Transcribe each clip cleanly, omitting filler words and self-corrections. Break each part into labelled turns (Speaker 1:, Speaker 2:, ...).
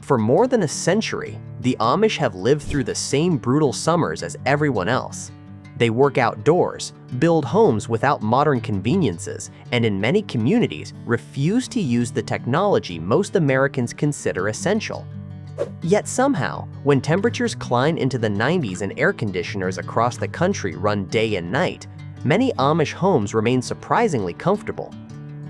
Speaker 1: For more than a century, the Amish have lived through the same brutal summers as everyone else. They work outdoors, build homes without modern conveniences, and in many communities refuse to use the technology most Americans consider essential. Yet somehow, when temperatures climb into the 90s and air conditioners across the country run day and night, many Amish homes remain surprisingly comfortable.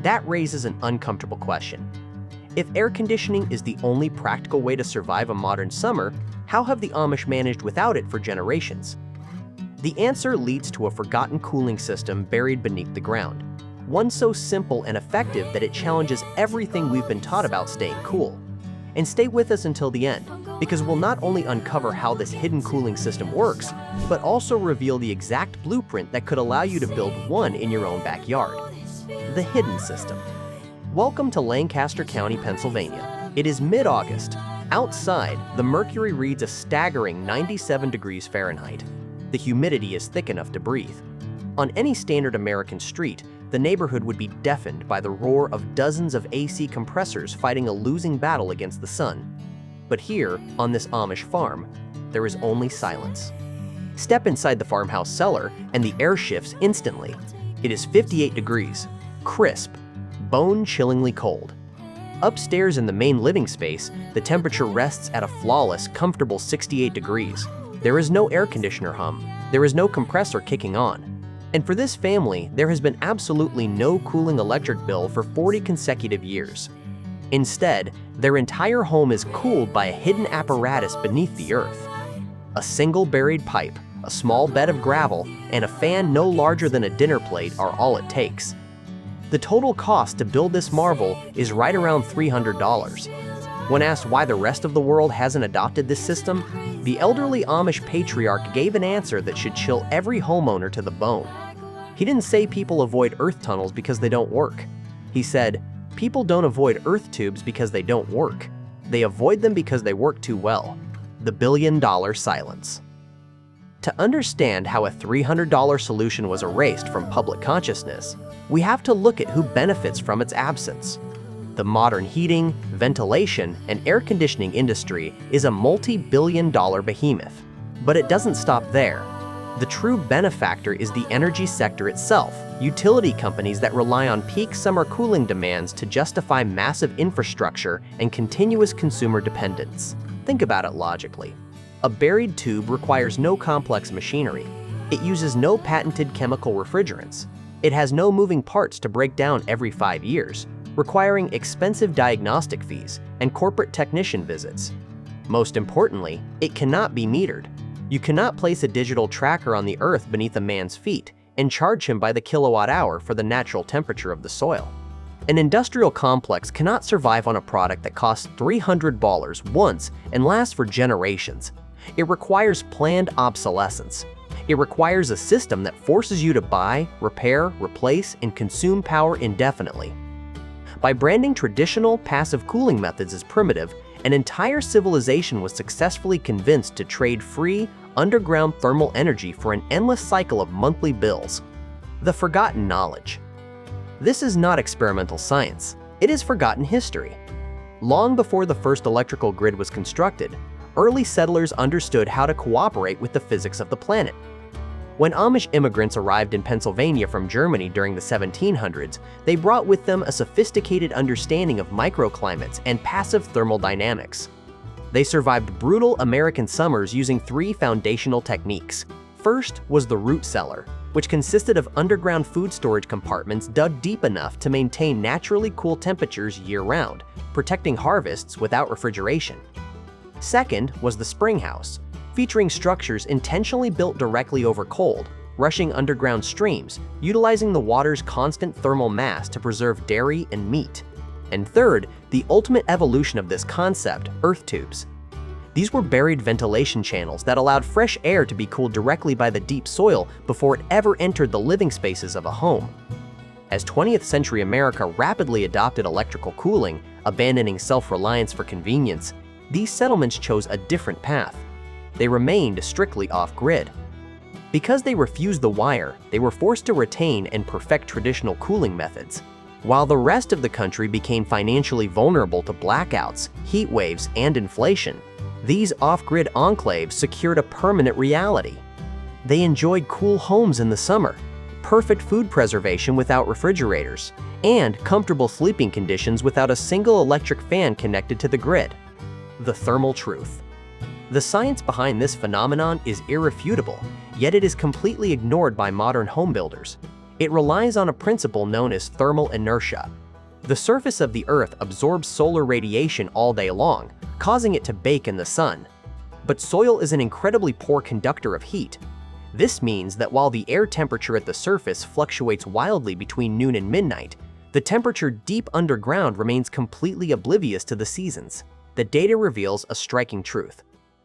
Speaker 1: That raises an uncomfortable question. If air conditioning is the only practical way to survive a modern summer, how have the Amish managed without it for generations? The answer leads to a forgotten cooling system buried beneath the ground, one so simple and effective that it challenges everything we've been taught about staying cool. And stay with us until the end, because we'll not only uncover how this hidden cooling system works, but also reveal the exact blueprint that could allow you to build one in your own backyard. The hidden system. Welcome to Lancaster County, Pennsylvania. It is mid-August. Outside, the mercury reads a staggering 97 degrees Fahrenheit. The humidity is thick enough to breathe. On any standard American street, the neighborhood would be deafened by the roar of dozens of AC compressors fighting a losing battle against the sun. But here, on this Amish farm, there is only silence. Step inside the farmhouse cellar and the air shifts instantly. It is 58 degrees, crisp, bone-chillingly cold. Upstairs in the main living space, the temperature rests at a flawless, comfortable 68 degrees. There is no air conditioner hum. There is no compressor kicking on. And for this family, there has been absolutely no cooling electric bill for 40 consecutive years. Instead, their entire home is cooled by a hidden apparatus beneath the earth. A single buried pipe, a small bed of gravel, and a fan no larger than a dinner plate are all it takes. The total cost to build this marvel is right around $300. When asked why the rest of the world hasn't adopted this system, the elderly Amish patriarch gave an answer that should chill every homeowner to the bone. He didn't say people avoid earth tunnels because they don't work. He said, people don't avoid earth tubes because they don't work. They avoid them because they work too well. The billion-dollar silence. To understand how a $300 solution was erased from public consciousness, we have to look at who benefits from its absence. The modern heating, ventilation, and air conditioning industry is a multi-billion-dollar behemoth. But it doesn't stop there. The true benefactor is the energy sector itself, utility companies that rely on peak summer cooling demands to justify massive infrastructure and continuous consumer dependence. Think about it logically. A buried tube requires no complex machinery. It uses no patented chemical refrigerants. It has no moving parts to break down every 5 years, requiring expensive diagnostic fees and corporate technician visits. Most importantly, it cannot be metered. You cannot place a digital tracker on the earth beneath a man's feet and charge him by the kilowatt hour for the natural temperature of the soil. An industrial complex cannot survive on a product that costs $300 once and lasts for generations. It requires planned obsolescence. It requires a system that forces you to buy, repair, replace, and consume power indefinitely. By branding traditional passive cooling methods as primitive, an entire civilization was successfully convinced to trade free, underground thermal energy for an endless cycle of monthly bills. The forgotten knowledge. This is not experimental science. It is forgotten history. Long before the first electrical grid was constructed, early settlers understood how to cooperate with the physics of the planet. When Amish immigrants arrived in Pennsylvania from Germany during the 1700s, they brought with them a sophisticated understanding of microclimates and passive thermodynamics. They survived brutal American summers using 3 foundational techniques. First was the root cellar, which consisted of underground food storage compartments dug deep enough to maintain naturally cool temperatures year-round, protecting harvests without refrigeration. Second was the spring house, featuring structures intentionally built directly over cold, rushing underground streams, utilizing the water's constant thermal mass to preserve dairy and meat. And third, the ultimate evolution of this concept, earth tubes. These were buried ventilation channels that allowed fresh air to be cooled directly by the deep soil before it ever entered the living spaces of a home. As 20th century America rapidly adopted electrical cooling, abandoning self-reliance for convenience, these settlements chose a different path. They remained strictly off-grid. Because they refused the wire, they were forced to retain and perfect traditional cooling methods. while the rest of the country became financially vulnerable to blackouts, heat waves, and inflation. These off-grid enclaves secured a permanent reality. They enjoyed cool homes in the summer, perfect food preservation without refrigerators, and comfortable sleeping conditions without a single electric fan connected to the grid. The thermal truth. The science behind this phenomenon is irrefutable, yet it is completely ignored by modern home builders. It relies on a principle known as thermal inertia. The surface of the Earth absorbs solar radiation all day long, causing it to bake in the sun. But soil is an incredibly poor conductor of heat. This means that while the air temperature at the surface fluctuates wildly between noon and midnight, the temperature deep underground remains completely oblivious to the seasons. The data reveals a striking truth.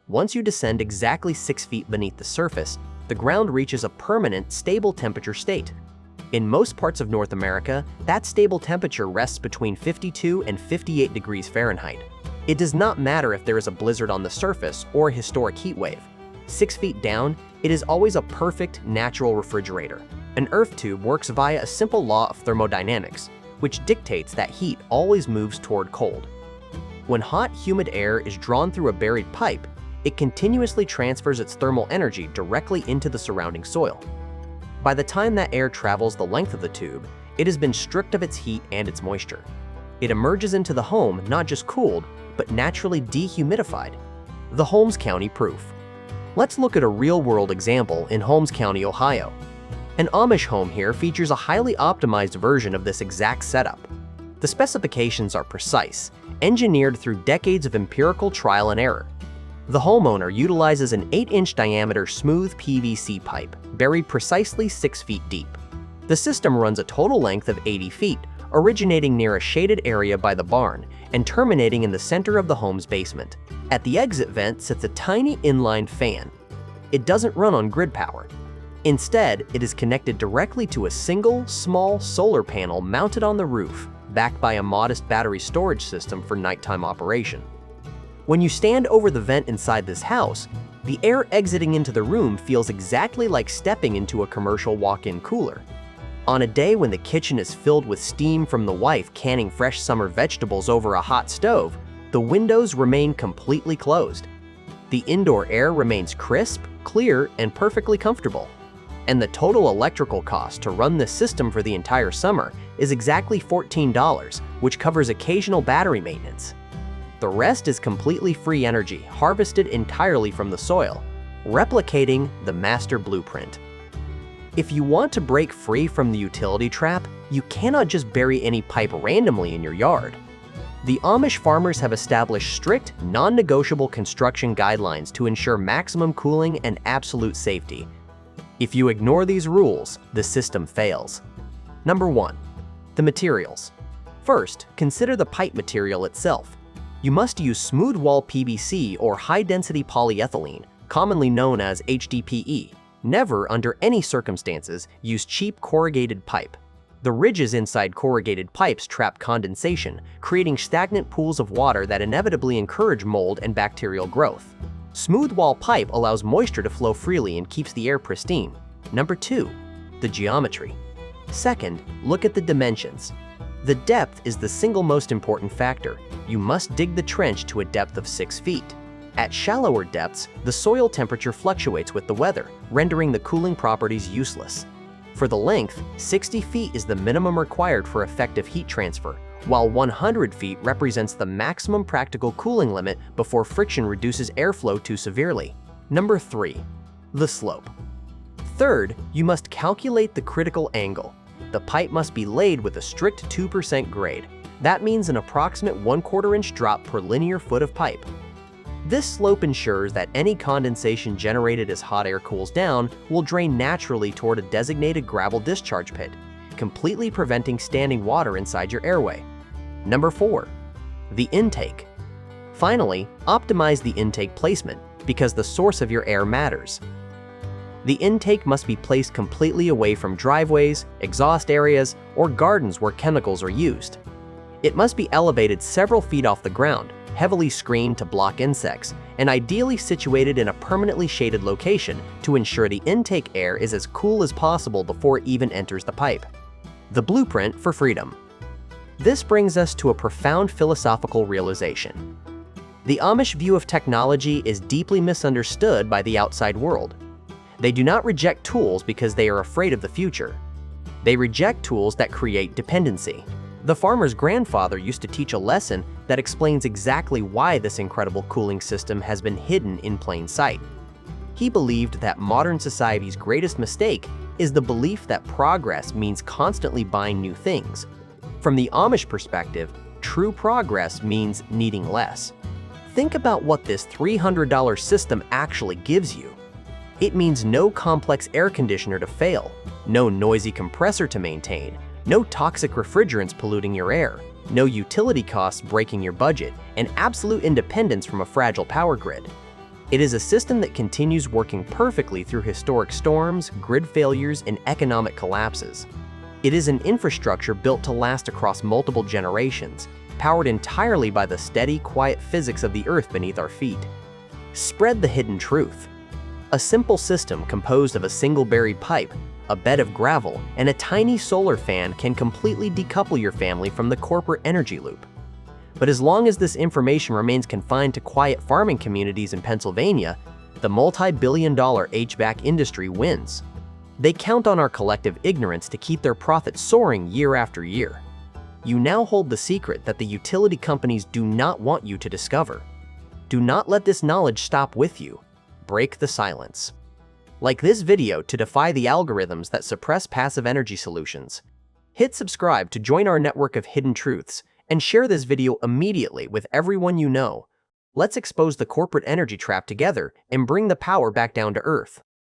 Speaker 1: Once you descend exactly 6 feet beneath the surface, the ground reaches a permanent, stable temperature state. In most parts of North America, that stable temperature rests between 52 and 58 degrees Fahrenheit. It does not matter if there is a blizzard on the surface or a historic heat wave. 6 feet down, it is always a perfect, natural refrigerator. An earth tube works via a simple law of thermodynamics, which dictates that heat always moves toward cold. When hot, humid air is drawn through a buried pipe, it continuously transfers its thermal energy directly into the surrounding soil. By the time that air travels the length of the tube, it has been stripped of its heat and its moisture. It emerges into the home not just cooled, but naturally dehumidified. The Holmes County proof. Let's look at a real-world example in Holmes County, Ohio. An Amish home here features a highly optimized version of this exact setup. The specifications are precise, engineered through decades of empirical trial and error. The homeowner utilizes an 8-inch diameter smooth PVC pipe, buried precisely 6 feet deep. The system runs a total length of 80 feet, originating near a shaded area by the barn and terminating in the center of the home's basement. At the exit vent sits a tiny inline fan. It doesn't run on grid power. Instead, it is connected directly to a single, small solar panel mounted on the roof, backed by a modest battery storage system for nighttime operation. When you stand over the vent inside this house, the air exiting into the room feels exactly like stepping into a commercial walk-in cooler. On a day when the kitchen is filled with steam from the wife canning fresh summer vegetables over a hot stove, the windows remain completely closed. The indoor air remains crisp, clear, and perfectly comfortable. And the total electrical cost to run this system for the entire summer is exactly $14, which covers occasional battery maintenance. The rest is completely free energy, harvested entirely from the soil, replicating the master blueprint. If you want to break free from the utility trap, you cannot just bury any pipe randomly in your yard. The Amish farmers have established strict, non-negotiable construction guidelines to ensure maximum cooling and absolute safety. If you ignore these rules, the system fails. Number 1. The materials. First, consider the pipe material itself. You must use smooth wall PVC or high-density polyethylene, commonly known as HDPE. Never, under any circumstances, use cheap corrugated pipe. The ridges inside corrugated pipes trap condensation, creating stagnant pools of water that inevitably encourage mold and bacterial growth. Smooth wall pipe allows moisture to flow freely and keeps the air pristine. Number 2. The geometry. Second, look at the dimensions. The depth is the single most important factor. You must dig the trench to a depth of 6 feet. At shallower depths, the soil temperature fluctuates with the weather, rendering the cooling properties useless. For the length, 60 feet is the minimum required for effective heat transfer, while 100 feet represents the maximum practical cooling limit before friction reduces airflow too severely. Number 3. The slope. Third, you must calculate the critical angle. The pipe must be laid with a strict 2% grade. That means an approximate 1/4 inch drop per linear foot of pipe. This slope ensures that any condensation generated as hot air cools down will drain naturally toward a designated gravel discharge pit, completely preventing standing water inside your airway. Number 4. The intake. Finally, optimize the intake placement because the source of your air matters. The intake must be placed completely away from driveways, exhaust areas, or gardens where chemicals are used. It must be elevated several feet off the ground, heavily screened to block insects, and ideally situated in a permanently shaded location to ensure the intake air is as cool as possible before it even enters the pipe. The blueprint for freedom. This brings us to a profound philosophical realization. The Amish view of technology is deeply misunderstood by the outside world. They do not reject tools because they are afraid of the future. They reject tools that create dependency. The farmer's grandfather used to teach a lesson that explains exactly why this incredible cooling system has been hidden in plain sight. He believed that modern society's greatest mistake is the belief that progress means constantly buying new things. From the Amish perspective, true progress means needing less. Think about what this $300 system actually gives you. It means no complex air conditioner to fail, no noisy compressor to maintain, no toxic refrigerants polluting your air, no utility costs breaking your budget, and absolute independence from a fragile power grid. It is a system that continues working perfectly through historic storms, grid failures, and economic collapses. It is an infrastructure built to last across multiple generations, powered entirely by the steady, quiet physics of the earth beneath our feet. Spread the hidden truth. A simple system composed of a single buried pipe, a bed of gravel, and a tiny solar fan can completely decouple your family from the corporate energy loop. But as long as this information remains confined to quiet farming communities in Pennsylvania, the multi-billion-dollar HVAC industry wins. They count on our collective ignorance to keep their profits soaring year after year. You now hold the secret that the utility companies do not want you to discover. Do not let this knowledge stop with you. Break the silence. Like this video to defy the algorithms that suppress passive energy solutions. Hit subscribe to join our network of hidden truths, and share this video immediately with everyone you know. Let's expose the corporate energy trap together and bring the power back down to earth.